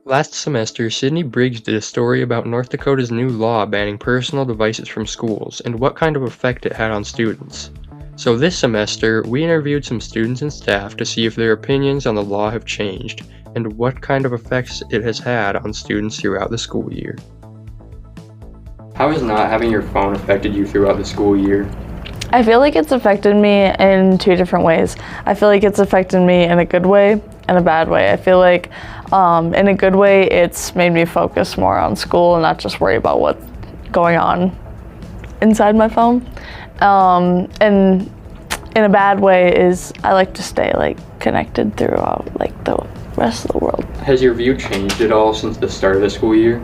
Last semester, Sydney Briggs did a story about North Dakota's new law banning personal devices from schools and what kind of effect it had on students. So this semester, we interviewed some students and staff to see if their opinions on the law have changed and what kind of effects it has had on students throughout the school year. How has not having your phone affected you throughout the school year? I feel like it's affected me in two different ways. I feel like it's affected me in a good way and a bad way. I feel like in a good way, it's made me focus more on school and not just worry about what's going on inside my phone. And in a bad way is I like to stay connected throughout the rest of the world. Has your view changed at all since the start of the school year?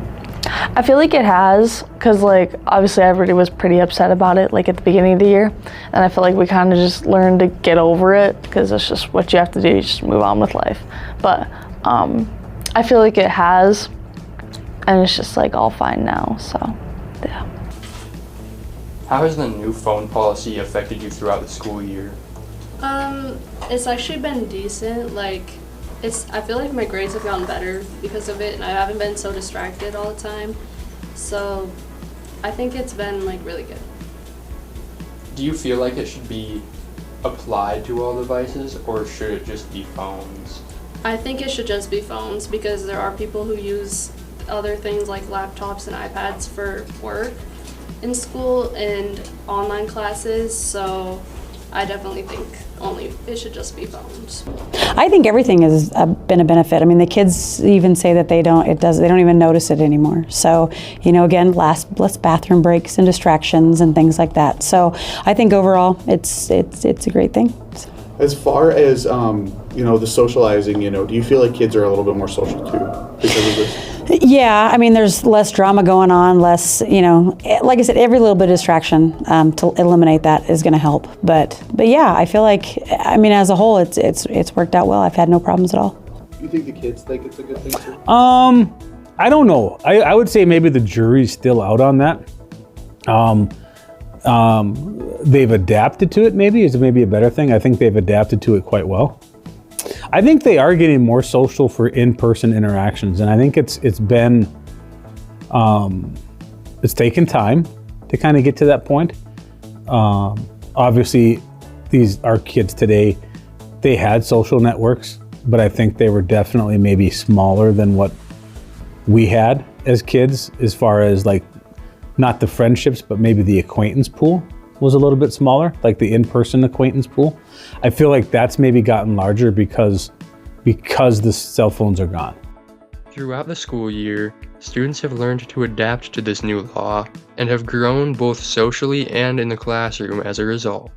I feel like it has, because obviously everybody was pretty upset about it at the beginning of the year, and I feel like we kind of just learned to get over it because it's just what you have to do, you just move on with life. But I feel like it has, and it's just all fine now, so yeah. How has the new phone policy affected you throughout the school year? It's actually been decent. I feel like my grades have gotten better because of it, and I haven't been so distracted all the time. So I think it's been really good. Do you feel like it should be applied to all devices, or should it just be phones? I think it should just be phones because there are people who use other things like laptops and iPads for work in school and online classes, so I definitely think it should just be phones. I think everything has been a benefit. I mean, the kids even say that they don't even notice it anymore. So, again, less bathroom breaks and distractions and things like that. So I think overall it's a great thing. As far as the socializing, do you feel like kids are a little bit more social too because of this? Yeah, I mean, there's less drama going on, less, like I said, every little bit of distraction to eliminate that is going to help. But yeah, I feel like, as a whole, it's worked out well. I've had no problems at all. Do you think the kids think it's a good thing too? I don't know. I would say maybe the jury's still out on that. They've adapted to it, maybe is maybe a better thing. I think they've adapted to it quite well. I think they are getting more social for in-person interactions, and I think it's taken time to kind of get to that point. Obviously, our kids today, they had social networks, but I think they were definitely maybe smaller than what we had as kids, as far as not the friendships, but maybe the acquaintance pool was a little bit smaller, like the in-person acquaintance pool. I feel like that's maybe gotten larger because the cell phones are gone. Throughout the school year, students have learned to adapt to this new law and have grown both socially and in the classroom as a result.